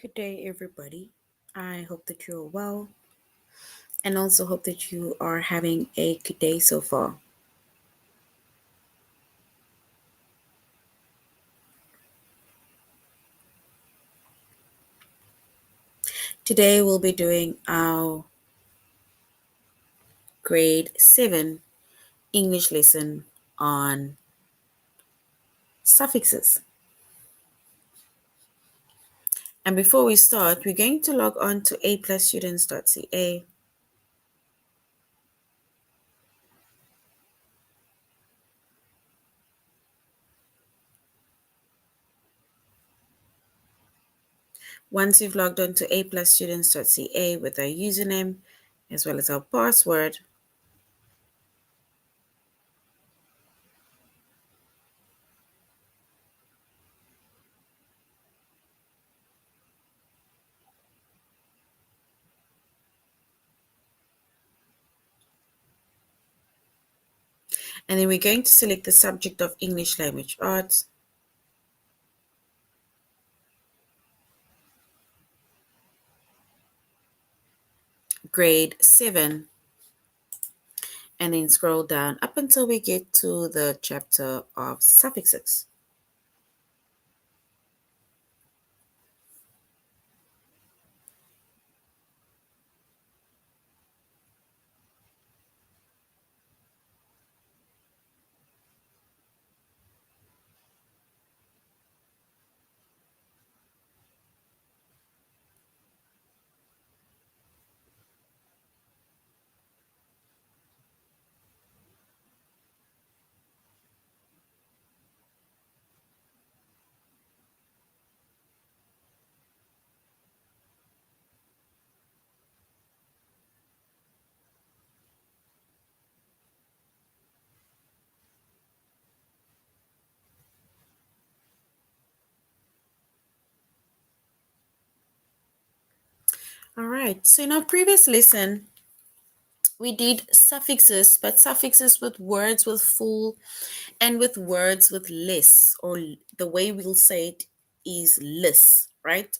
Good day, everybody. I hope that you're well and also hope that you are having a good day so far. Today, we'll be doing our grade 7 English lesson on suffixes. And before we start, we're going to log on to aplusstudents.ca. Once you've logged on to aplusstudents.ca with our username as well as our password, and then we're going to select the subject of English Language Arts. Grade 7, and then scroll down up until we get to the chapter of suffixes. All right, so in our previous lesson, we did suffixes, but suffixes with words with full and with words with less, or the way we'll say it is less, right?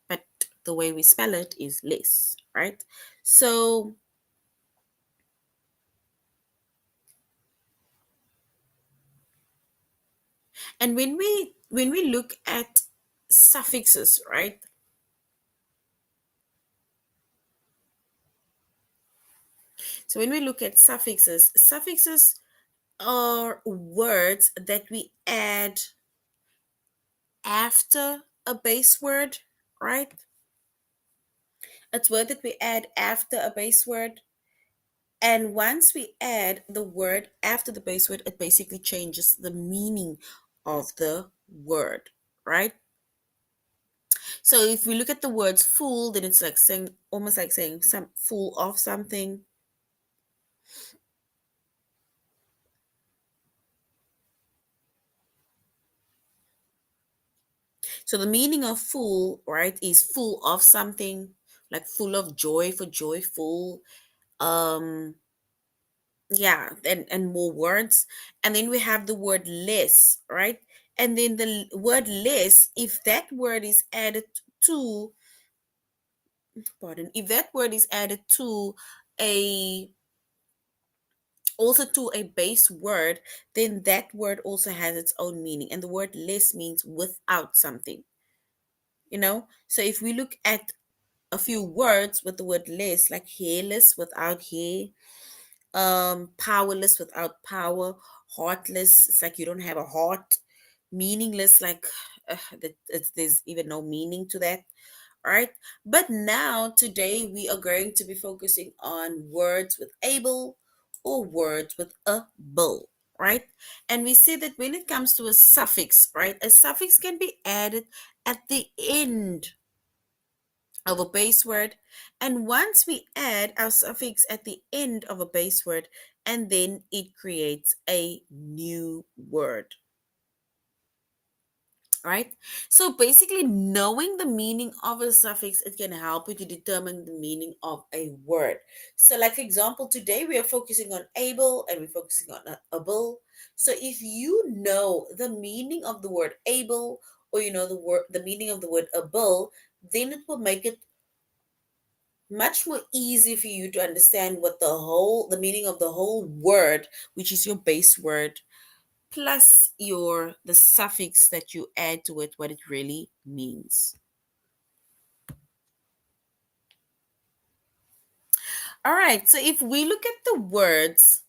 But the way we spell it is less, right? So, and when we look at suffixes, right? So when we look at suffixes are words that we add after a base word, right? It's word that we add after a base word. And once we add the word after the base word, it basically changes the meaning of the word, right? So if we look at the words full, then it's like saying almost like saying some full of something. So the meaning of full, right, is full of something, like full of joy for joyful. Um, yeah, and more words. And then we have the word less, right? And then the word less, if that word is added to, pardon, if that word is added to a also to a base word, then that word also has its own meaning. And the word less means without something, so if we look at a few words with the word less, like hairless without hair, powerless without power, heartless, it's like you don't have a heart, meaningless, like there's even no meaning to that. All right, but now today we are going to be focusing on words with able or words with a bill, right? And we say that when it comes to a suffix, right, a suffix can be added at the end of a base word. And once we add our suffix at the end of a base word, and then it creates a new word. Right? So basically, knowing the meaning of a suffix, it can help you to determine the meaning of a word. So, like for example, today we are focusing on able and we're focusing on able. So, if you know the meaning of the word able, or you know the meaning of the word able, then it will make it much more easy for you to understand what the meaning of the whole word, which is your base word, plus your the suffix that you add to it, what it really means. All right, so if we look at the words,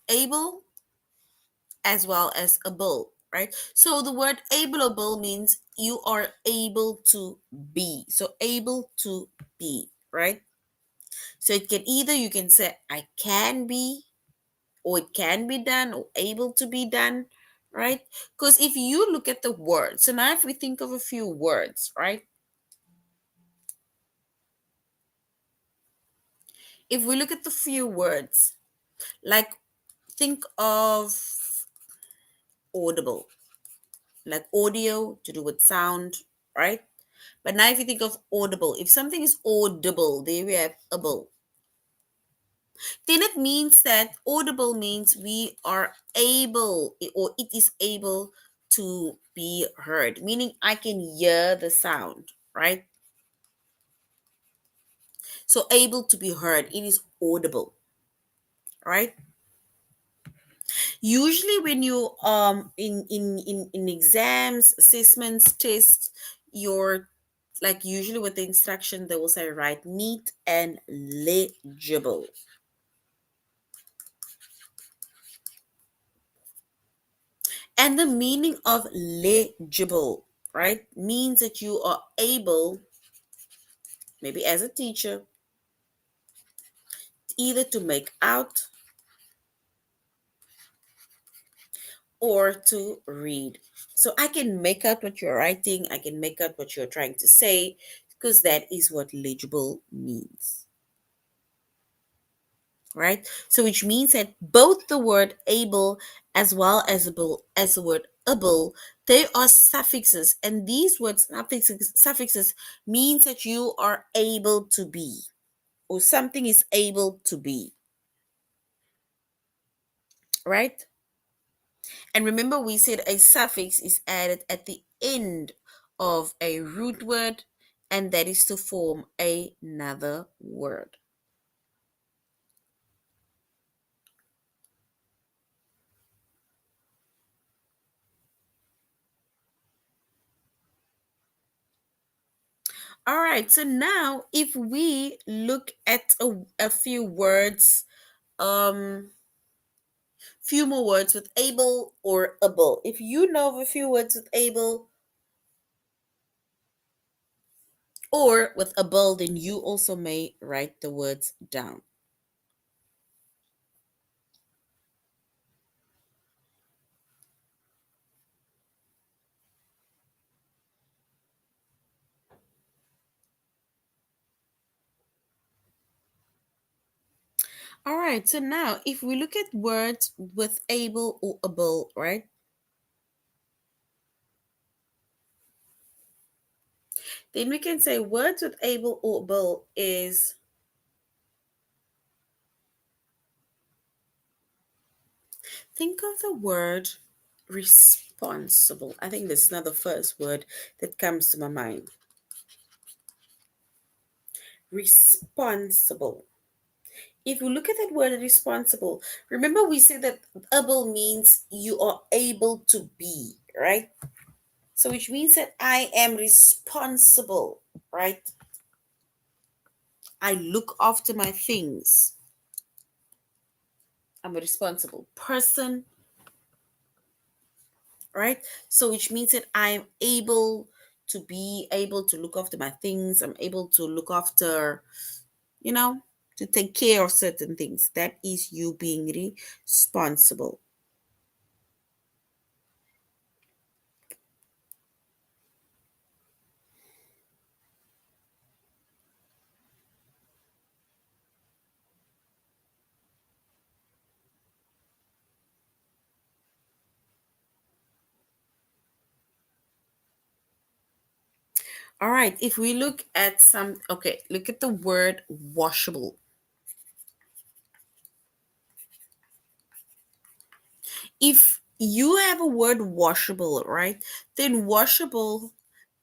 able as well as able, right? So the word ableable means you are able to be. So able to be, right? So it can either you can say I can be, or it can be done, or able to be done, right? Because if you look at the words, so now if we think of a few words, right? If we look at the few words, like think of audible, like audio to do with sound, right? But now if you think of audible, if something is audible, there we have able. Then it means that audible means we are able, or it is able to be heard, meaning I can hear the sound, right? So able to be heard, it is audible, right? Usually when you in exams, assessments, tests, your like usually with the instruction they will say write neat and legible. And the meaning of legible, right, means that you are able, maybe as a teacher, either to make out or to read. So I can make out what you're writing, I can make out what you're trying to say, because that is what legible means, right? So which means that both the word able as well as the word able, they are suffixes, and these words suffixes means that you are able to be, or something is able to be, right? And remember, we said a suffix is added at the end of a root word, and that is to form another word. All right, so now if we look at a few words, um, few more words with able or able. If you know of a few words with able or with able, then you also may write the words down. All right, so now if we look at words with able or able, right? Then we can say words with able or able is, think of the word responsible. I think this is not the first word that comes to my mind. Responsible. If you look at that word responsible, remember we said that able means you are able to be, right? So which means that I am responsible, right? I look after my things. I'm a responsible person, right? So which means that I'm able to be able to look after my things. I'm able to look after, you know, to take care of certain things. That is you being responsible. All right, if we look at okay, look at the word washable. If You have a word washable, right? Then washable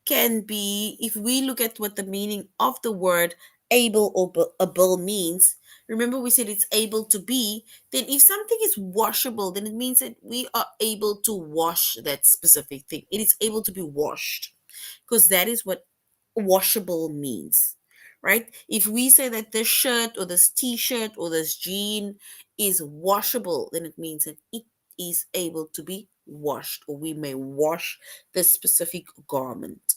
can be, if we look at what the meaning of the word able or able means, remember we said it's able to be, then if something is washable, then it means that we are able to wash that specific thing. It is able to be washed, because that is what washable means, right? If we say that this shirt or this t-shirt or this jean is washable, then it means that it is able to be washed, or we may wash this specific garment.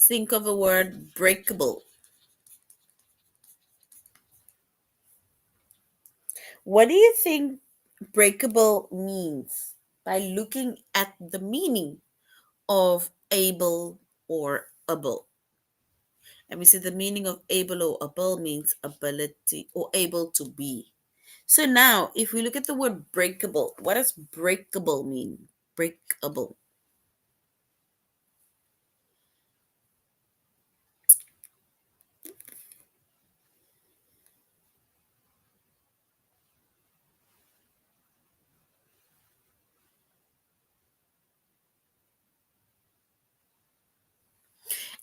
Think of a word breakable. What do you think breakable means by looking at the meaning of able or able? And we say the meaning of able or able means ability or able to be. So now, if we look at the word breakable, what does breakable mean? Breakable.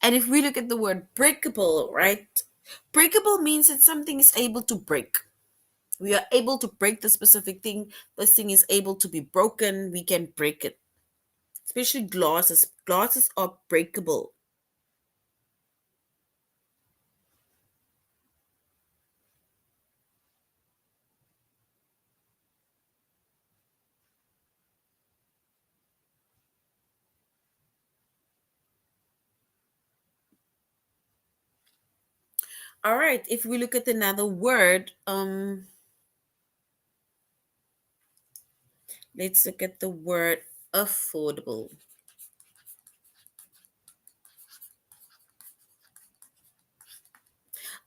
And if we look at the word breakable, right? Breakable means that something is able to break. We are able to break the specific thing. This thing is able to be broken. We can break it. Especially glasses. Glasses are breakable. All right. If we look at another word, let's look at the word affordable.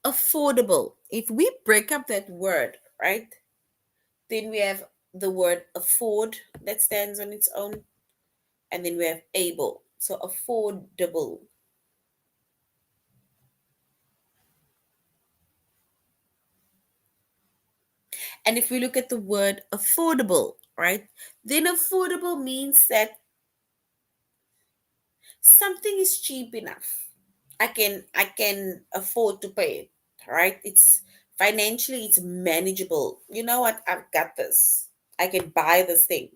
Affordable. If we break up that word, right, then we have the word afford that stands on its own, and then we have able. So affordable. And if we look at the word affordable, right, then affordable means that something is cheap enough. I can afford to pay it, right? It's financially it's manageable. You know what? I've got this. I can buy this thing.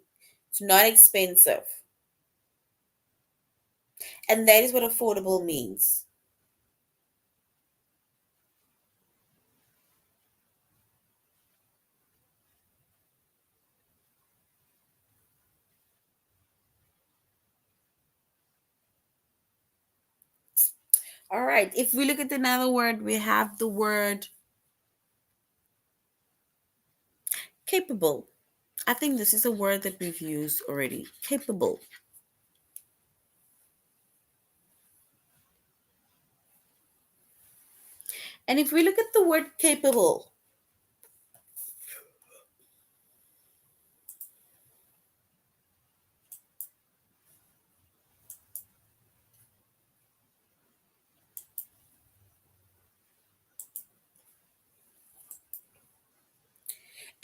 It's not expensive. And that is what affordable means. All right. If we look at another word, we have the word capable. I think this is a word that we've used already. Capable. And if we look at the word capable,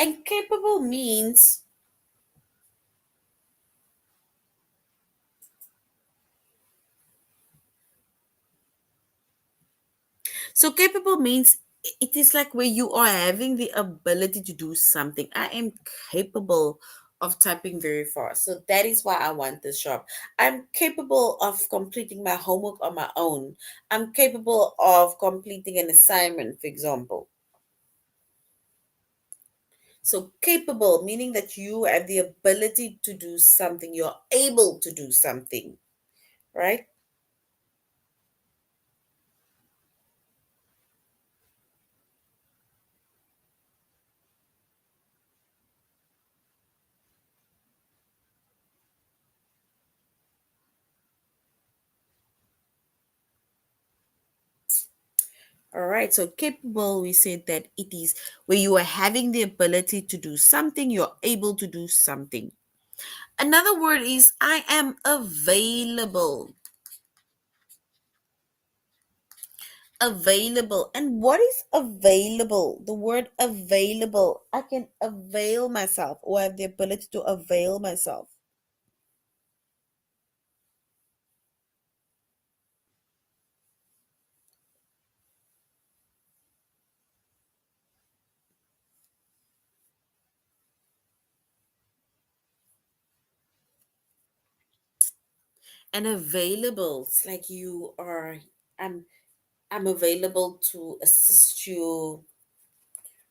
and capable means, so capable means it is like where you are having the ability to do something. I am capable of typing very fast. So that is why I want this job. I'm capable of completing my homework on my own. I'm capable of completing an assignment, for example. So capable meaning that you have the ability to do something. You're able to do something, right? All right, so capable, we said that it is where you are having the ability to do something, you're able to do something. Another word is I am available. Available. And what is available? The word available. I can avail myself or have the ability to avail myself. And available, it's like you are, I'm I'm available to assist you,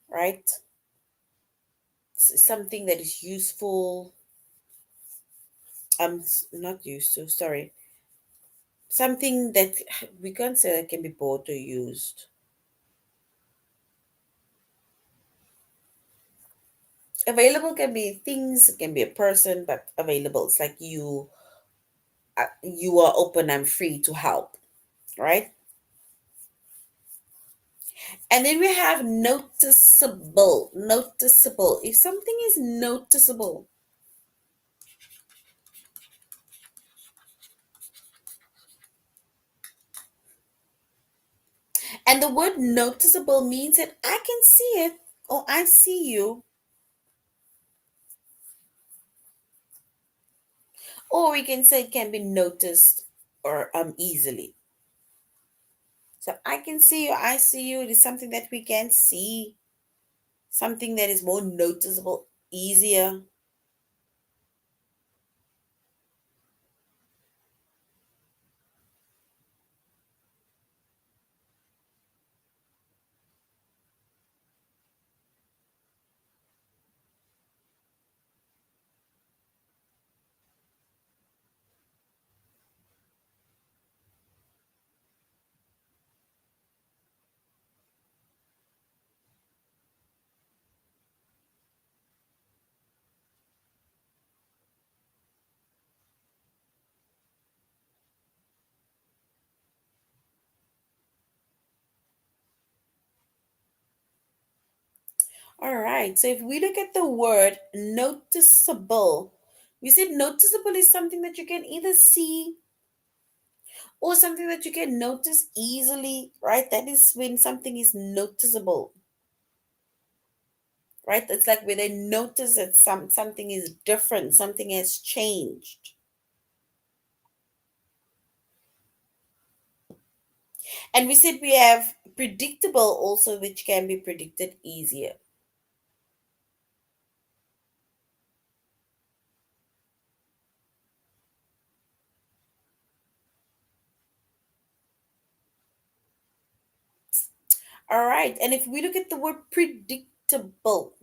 right? Something that is useful. Not used to, sorry. Something that we can't say that can be bought or used. Available can be things, it can be a person, but available. It's like you are open, I'm free to help, right? And then we have noticeable. Noticeable. If something is noticeable, and the word noticeable means that I can see it or I see you, or we can say it can be noticed or easily. So I can see you, I see you. It is something that we can see, something that is more noticeable, easier. All right. So if we look at the word noticeable, we said noticeable is something that you can either see or something that you can notice easily, right? That is when something is noticeable, right? It's like where they notice that something is different, something has changed. And we said we have predictable also, which can be predicted easier. All right. And if we look at the word predictable,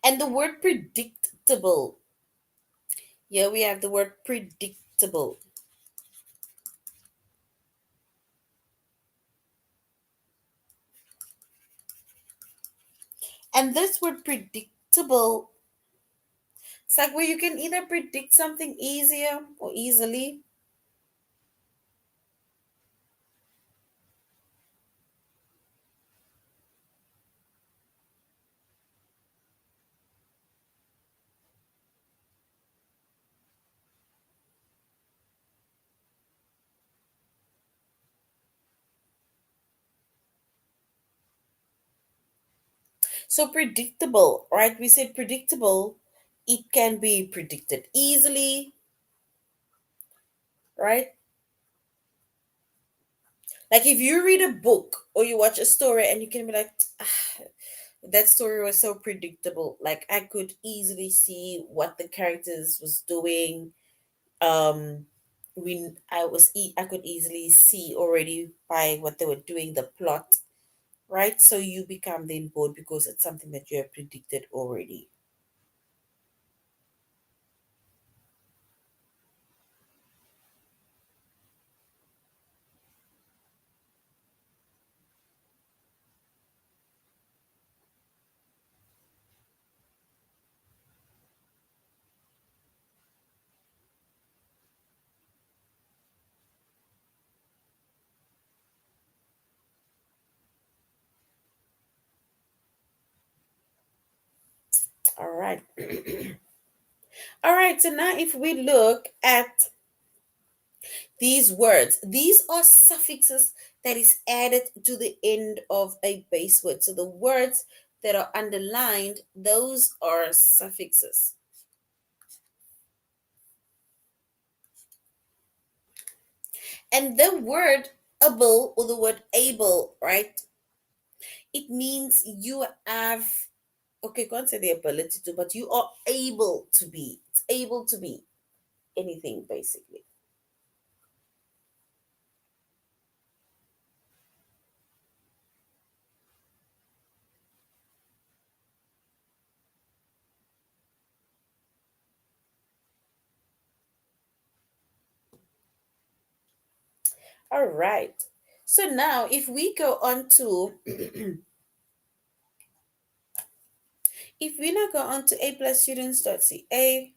and the word predictable, here we have the word predictable. And this word predictable, it's like where you can either predict something easier or easily. So predictable, right? We said predictable, it can be predicted easily, right? Like if you read a book or you watch a story and you can be like, ah, that story was so predictable. Like I could easily see what the characters was doing. Um, when I could easily see already by what they were doing, the plot, right? So you become then bored because it's something that you have predicted already. All right. All right. So now, if we look at these words, these are suffixes that is added to the end of a base word. So the words that are underlined, those are suffixes. And the word able or the word able, right? It means you have, okay, can't say the ability to, but you are able to be. It's able to be anything basically. All right. So now if we go on to if we now go on to a+students.ca,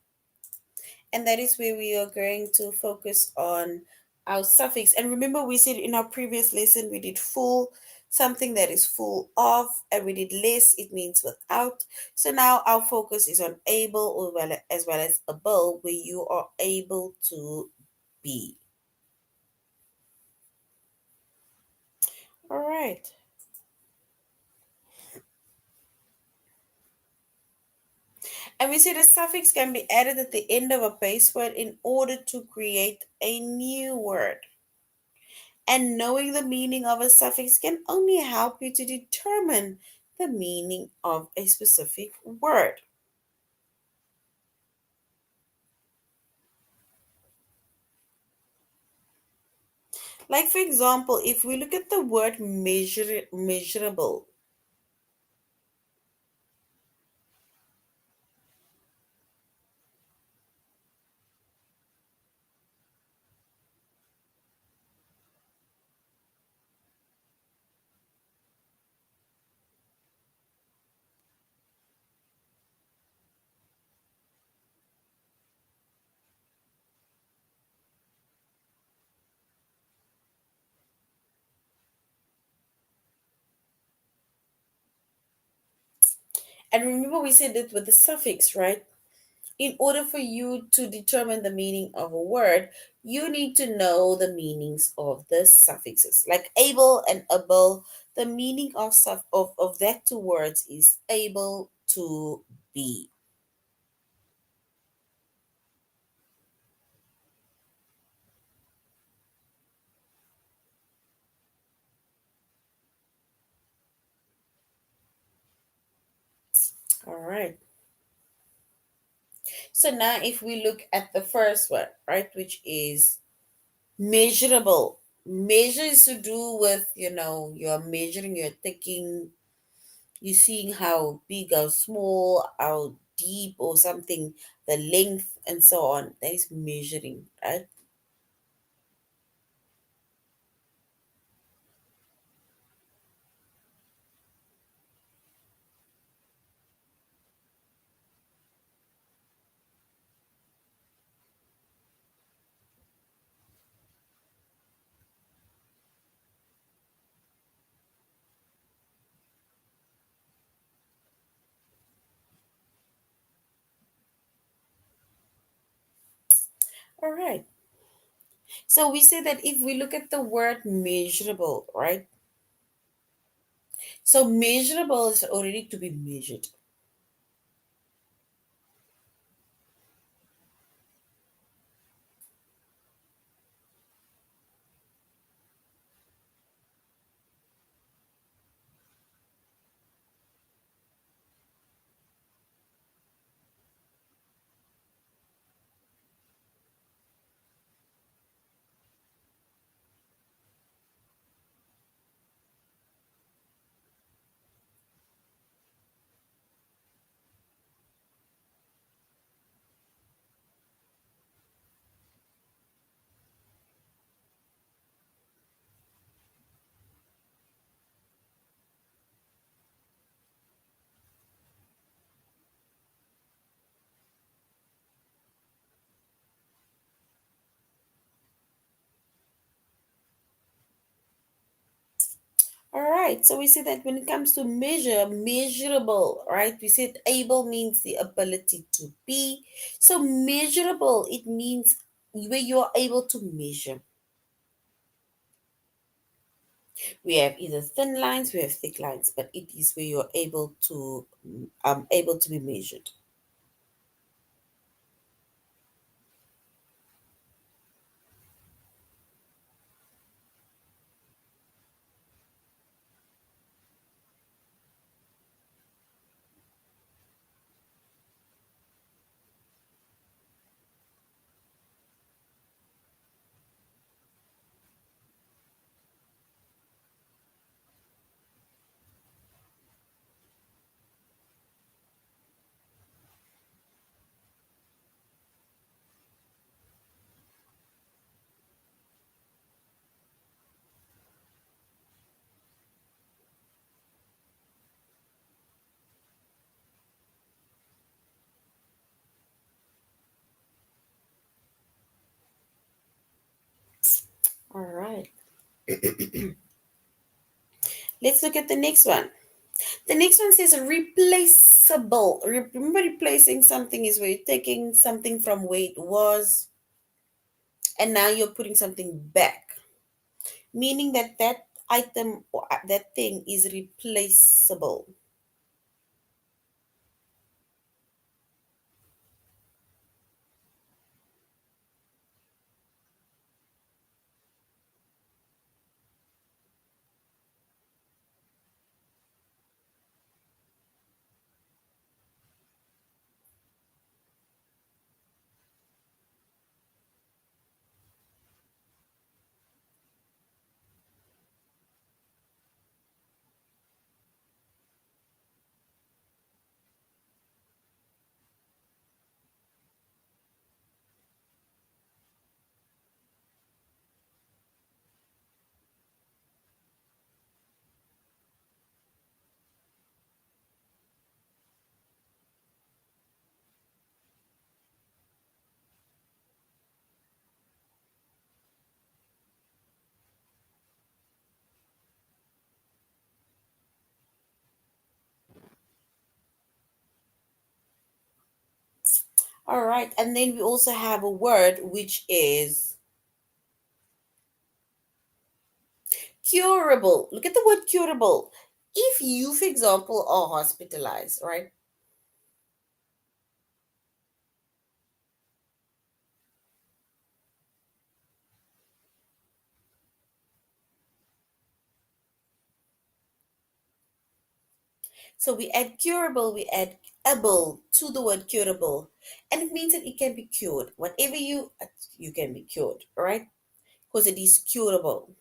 and that is where we are going to focus on our suffix. And remember, we said in our previous lesson we did full, something that is full of, and we did less, it means without. So now our focus is on able or as well as able, where you are able to be. All right. And we see the suffix can be added at the end of a base word in order to create a new word. And knowing the meaning of a suffix can only help you to determine the meaning of a specific word. Like, for example, if we look at the word measurable, and remember we said that with the suffix, right? In order for you to determine the meaning of a word, you need to know the meanings of the suffixes. Like able and able, the meaning of of that two words is able to be. All right. So now if we look at the first one, right, which is measurable. Measure is to do with, you're measuring, you're taking, you're seeing how big or small, how deep or something, the length and so on. That is measuring, right? All right. So we say that if we look at the word measurable, right? So measurable is already to be measured. All right. So we see that when it comes to measure, measurable, right? We said able means the ability to be. So measurable, it means where you are able to measure. We have either thin lines, we have thick lines, but it is where you're able to be measured. All right. Let's look at the next one. The next one says replaceable. Remember, replacing something is where you're taking something from where it was and now you're putting something back, meaning that that item or that thing is replaceable. All right. And then we also have a word which is curable. Look at the word curable. If you, for example, are hospitalized, right? So we add curable, we add able to the word curable. And it means that it can be cured. Whatever you can be cured, right? Because it is curable.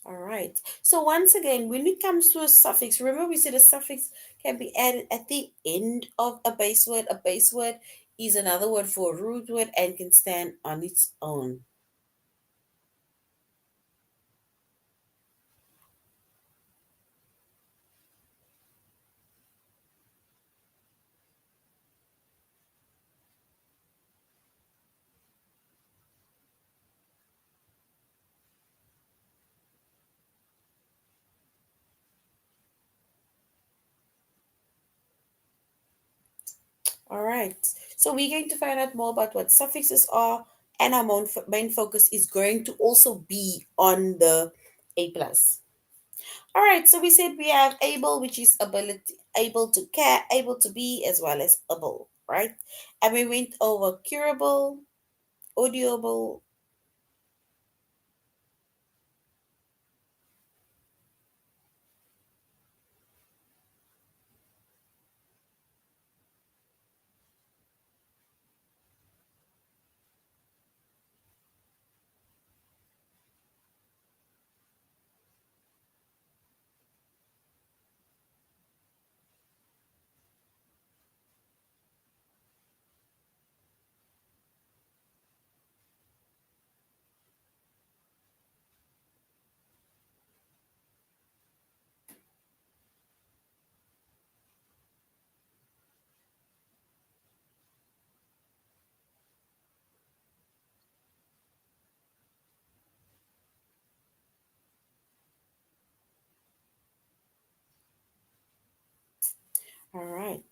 All right. So once again, when it comes to a suffix, remember we said a suffix can be added at the end of a base word. A base word is another word for a root word and can stand on its own. All right. So we're going to find out more about what suffixes are, and our main focus is going to also be on the A plus. All right. So we said we have able, which is ability, able to care, able to be, as well as able, right? And we went over curable, audible. All right.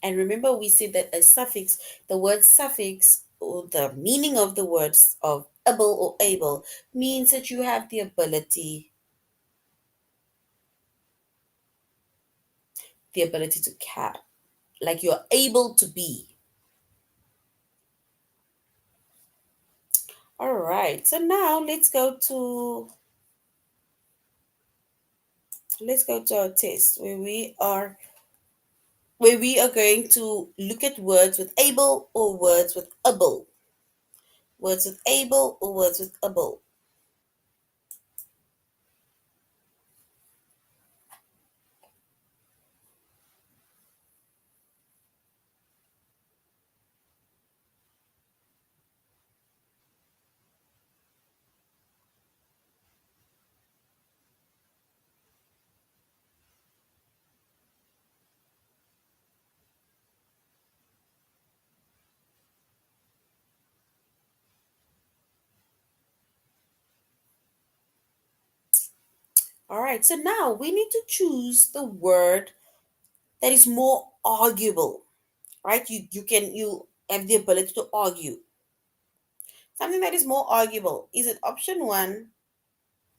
And remember, we said that a suffix, the word suffix, or the meaning of the words of able or able, means that you have the ability to care, like you're able to be. All right. So now let's go to our test where we are going to look at words with able or words with able. Words with able or words with able. All right. So now we need to choose the word that is more arguable, right? You have the ability to argue. Something that is more arguable. Is it option one,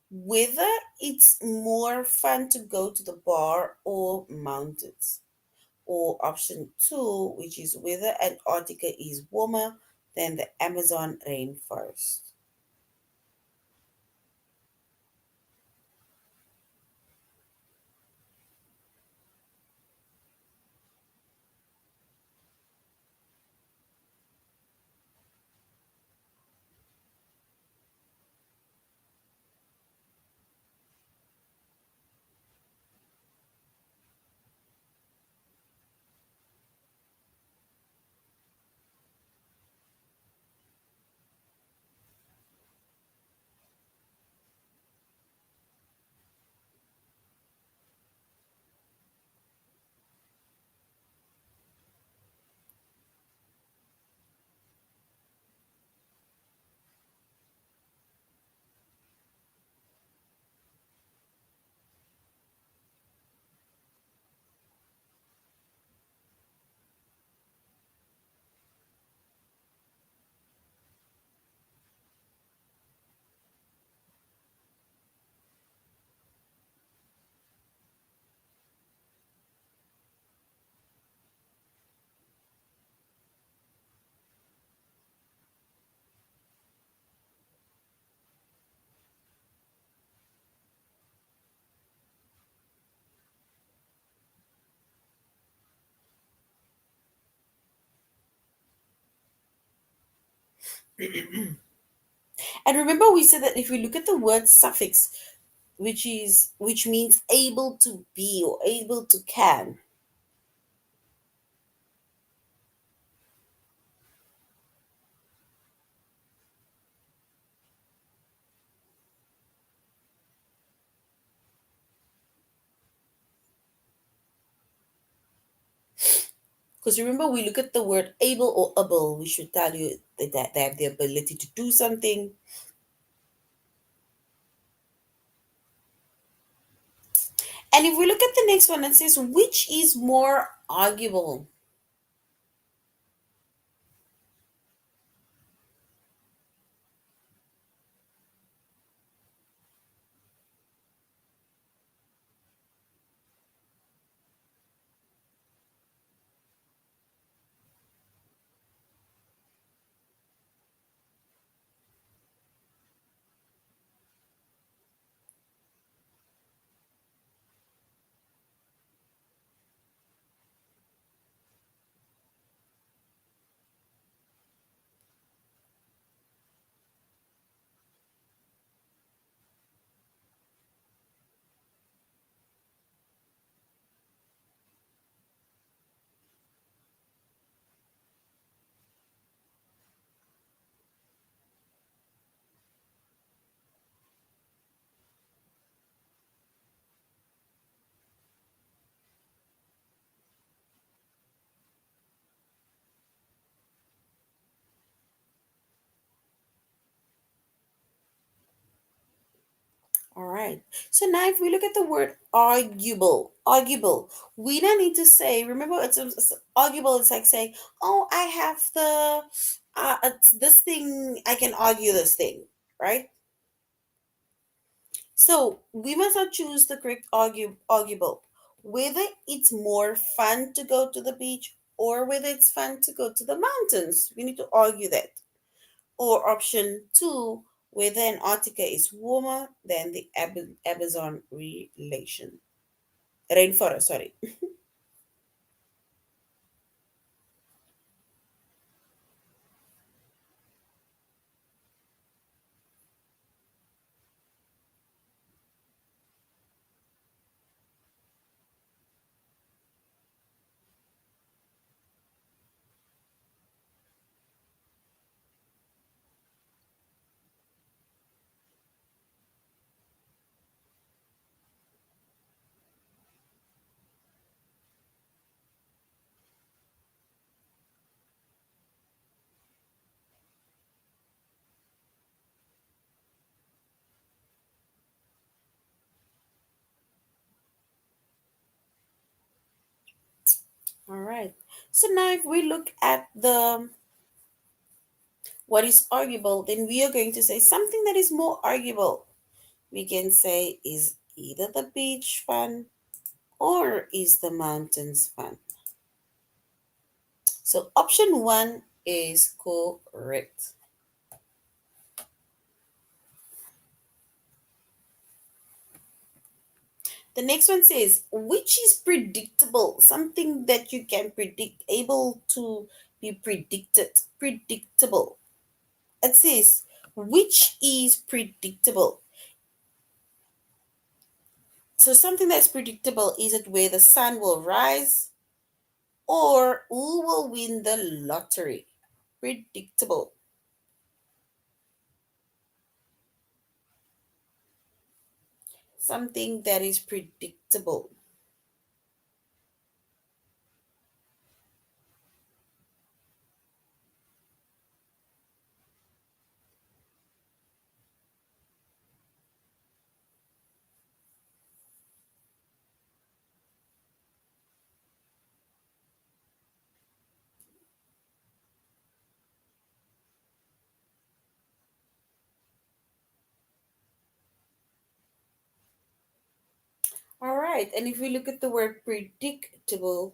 whether it's more fun to go to the bar or mountains? Or option two, which is whether Antarctica is warmer than the Amazon rainforest. And remember, we said that if we look at the word suffix, which means able to be or able to can. Because remember, we look at the word able or able, we should tell you that they have the ability to do something. And if we look at the next one, it says, which is more arguable? All right. So now if we look at the word arguable, we don't need to say, remember it's arguable, it's like saying, oh, I have it's this thing, I can argue this thing, right? So we must not choose the correct arguable. Whether it's more fun to go to the beach or whether it's fun to go to the mountains. We need to argue that. Or option two, whether Antarctica is warmer than the Amazon relation. Rainforest, sorry. All right. So now if we look at the what is arguable, then we are going to say something that is more arguable. We can say is either the beach fun or is the mountains fun? So option one is correct. The next one says, which is predictable? Something that you can predict, able to be predicted. Predictable. It says, which is predictable? So something that's predictable, is it where the sun will rise or who will win the lottery? Predictable. Something that is predictable. All right. And if we look at the word predictable,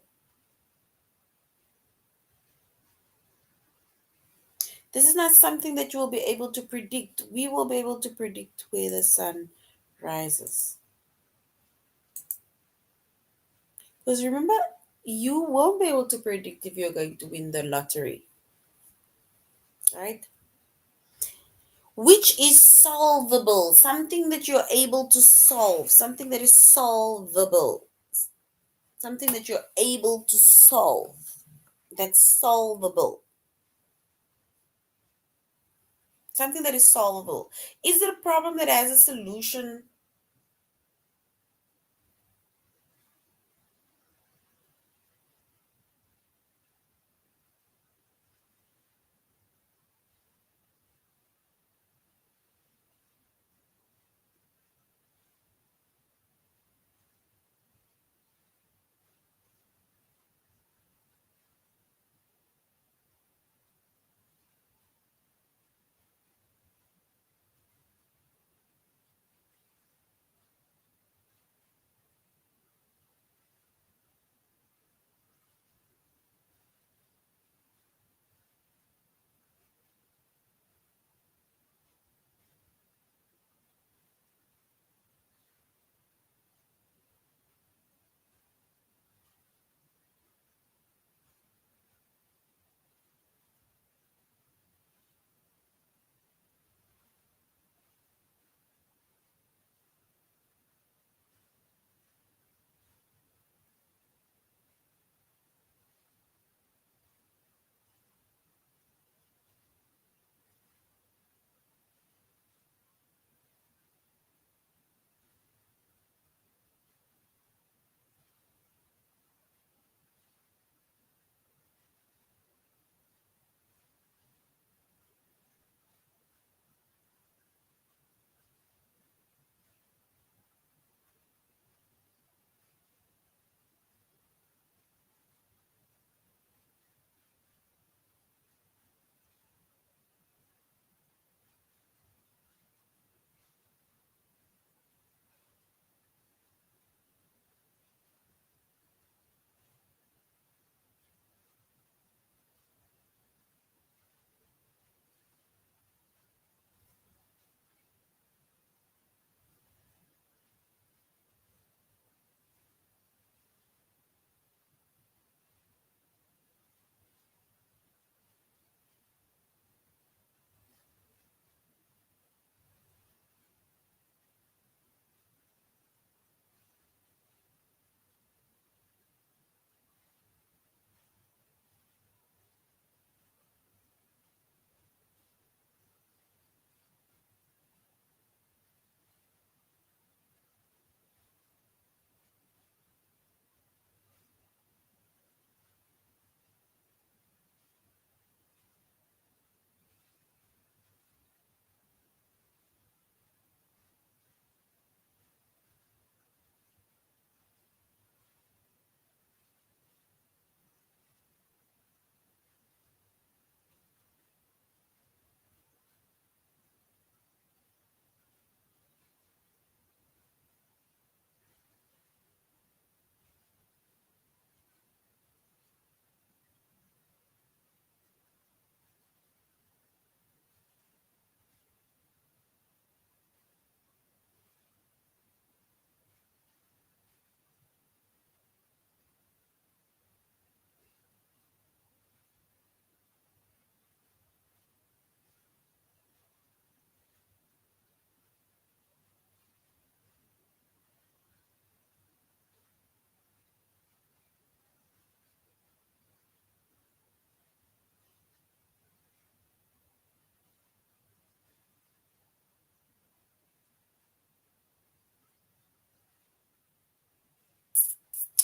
this is not something that you will be able to predict. We will be able to predict where the sun rises. Because remember, you won't be able to predict if you're going to win the lottery, right? Which is solvable, something that you're able to solve, something that is solvable, something that you're able to solve, that's solvable, something that is solvable. Is it a problem that has a solution?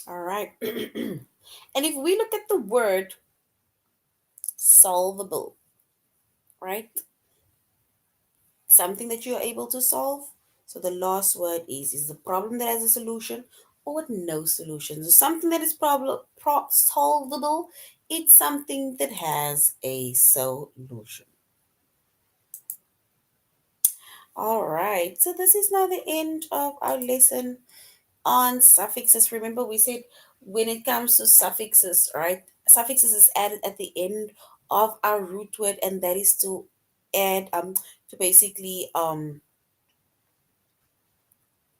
All right. And if we look at the word solvable, right? Something that you're able to solve. So the last word is a problem that has a solution or with no solution. So something that is solvable, it's something that has a solution. All right. So this is now the end of our lesson on suffixes. Remember, we said when it comes to suffixes, right? Suffixes is added at the end of our root word, and that is to add to basically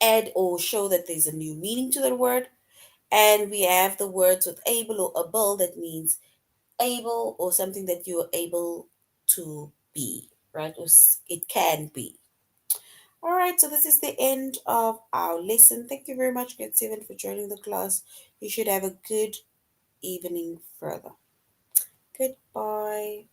add or show that there's a new meaning to the word. And we have the words with able or able, that means able or something that you're able to be, right? It can be. All right, so this is the end of our lesson. Thank you very much, grade 7, for joining the class. You should have a good evening further. Goodbye.